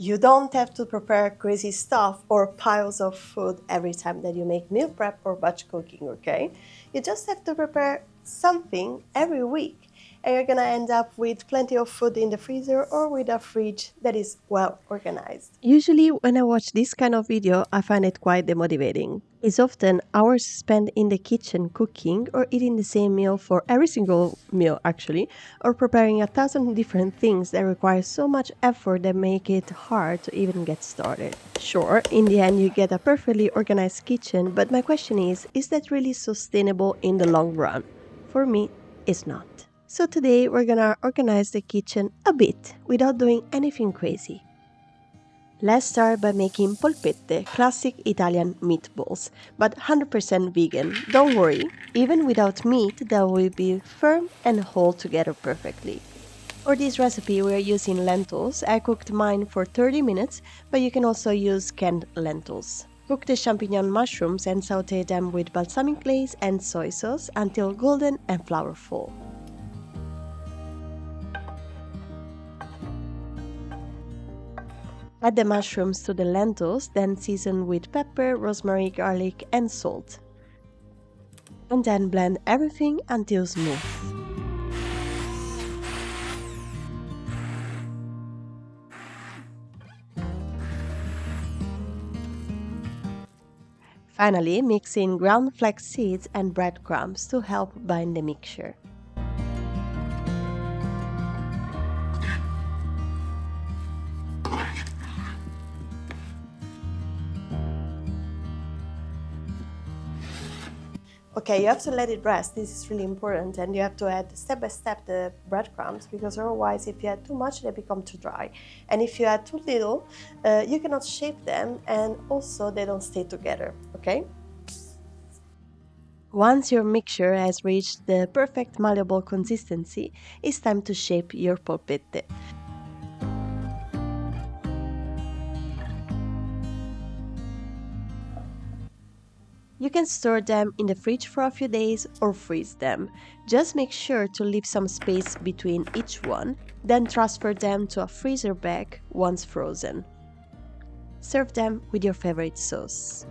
You don't have to prepare crazy stuff or piles of food every time that you make meal prep or batch cooking, okay? You just have to prepare something every week and you're gonna end up with plenty of food in the freezer or with a fridge that is well organized. Usually, when I watch this kind of video, I find it quite demotivating. It's often hours spent in the kitchen cooking or eating the same meal for every single meal, actually, or preparing 1,000 different things that require so much effort that make it hard to even get started. Sure, in the end, you get a perfectly organized kitchen, but my question is that really sustainable in the long run? For me, it's not. So today we're gonna organize the kitchen a bit without doing anything crazy. Let's start by making polpette, classic Italian meatballs, but 100% vegan. Don't worry, even without meat, they will be firm and hold together perfectly. For this recipe, we are using lentils. I cooked mine for 30 minutes, but you can also use canned lentils. Cook the champignon mushrooms and sauté them with balsamic glaze and soy sauce until golden and flavorful. Add the mushrooms to the lentils, then season with pepper, rosemary, garlic, and salt. And then blend everything until smooth. Finally, mix in ground flax seeds and breadcrumbs to help bind the mixture. Okay, you have to let it rest. This is really important, and you have to add step by step the breadcrumbs because otherwise, if you add too much, they become too dry. And if you add too little, you cannot shape them, and also they don't stay together. Okay? Once your mixture has reached the perfect malleable consistency, it's time to shape your polpette. You can store them in the fridge for a few days or freeze them. Just make sure to leave some space between each one, then transfer them to a freezer bag once frozen. Serve them with your favorite sauce.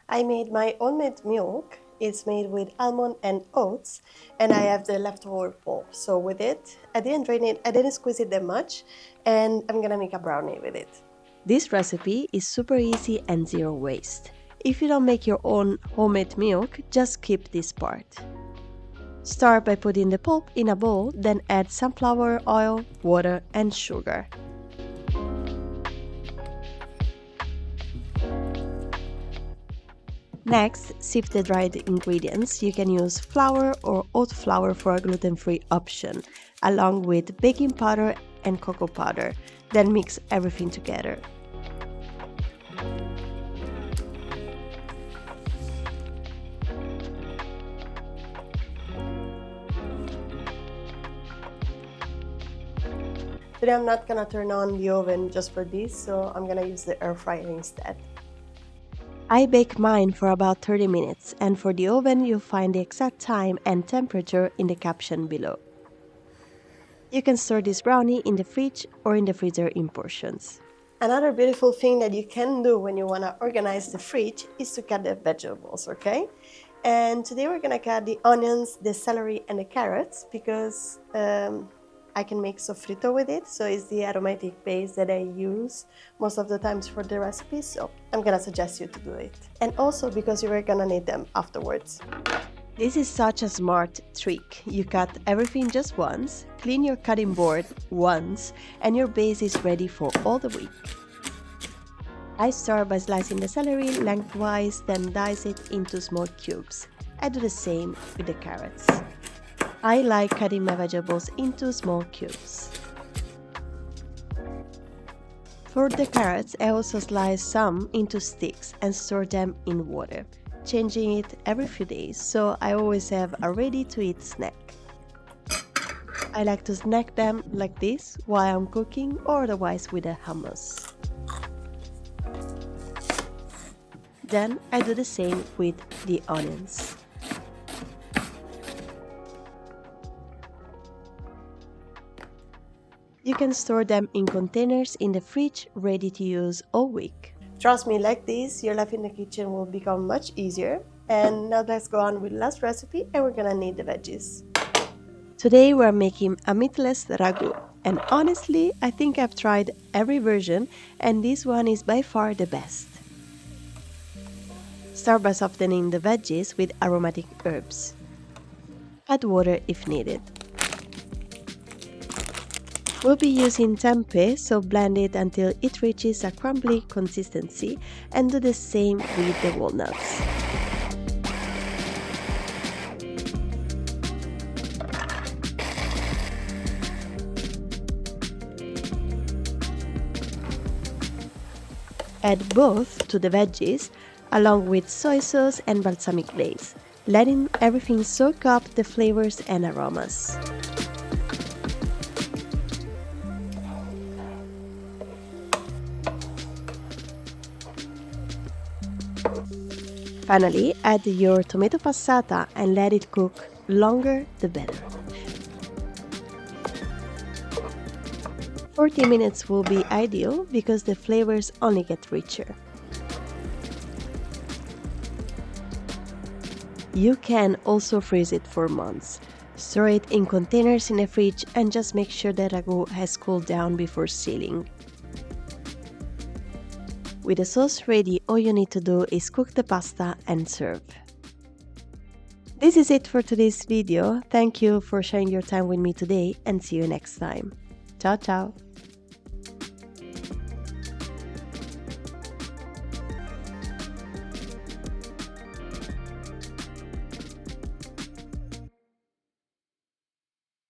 I made my homemade milk. It's made with almond and oats, and I have the leftover pulp. So with it, I didn't drain it, I didn't squeeze it that much, and I'm gonna make a brownie with it. This recipe is super easy and zero waste. If you don't make your own homemade milk, just skip this part. Start by putting the pulp in a bowl, then add sunflower oil, water, and sugar. Next, sift the dried ingredients. You can use flour or oat flour for a gluten-free option, along with baking powder and cocoa powder. Then mix everything together. Today I'm not gonna turn on the oven just for this, so I'm gonna use the air fryer instead. I bake mine for about 30 minutes, and for the oven you'll find the exact time and temperature in the caption below. You can store this brownie in the fridge or in the freezer in portions. Another beautiful thing that you can do when you want to organize the fridge is to cut the vegetables, okay? And today we're gonna cut the onions, the celery, and the carrots because I can make sofrito with it, so it's the aromatic base that I use most of the times for the recipes, so I'm gonna suggest you to do it. And also because you are gonna need them afterwards. This is such a smart trick. You cut everything just once, clean your cutting board once, and your base is ready for all the week. I start by slicing the celery lengthwise, then dice it into small cubes. I do the same with the carrots. I like cutting my vegetables into small cubes. For the carrots, I also slice some into sticks and store them in water, changing it every few days, so I always have a ready-to-eat snack. I like to snack them like this while I'm cooking or otherwise with a hummus. Then I do the same with the onions. You can store them in containers in the fridge, ready to use all week. Trust me, like this, your life in the kitchen will become much easier. And now let's go on with the last recipe, and we're gonna need the veggies. Today we're making a meatless ragu, and honestly, I think I've tried every version, and this one is by far the best. Start by softening the veggies with aromatic herbs. Add water if needed. We'll be using tempeh, so blend it until it reaches a crumbly consistency, and do the same with the walnuts. Add both to the veggies, along with soy sauce and balsamic glaze, letting everything soak up the flavors and aromas. Finally, add your tomato passata and let it cook longer the better. 40 minutes will be ideal because the flavors only get richer. You can also freeze it for months. Store it in containers in the fridge and just make sure the ragu has cooled down before sealing. With the sauce ready, all you need to do is cook the pasta and serve. This is it for today's video. Thank you for sharing your time with me today, and see you next time. Ciao ciao!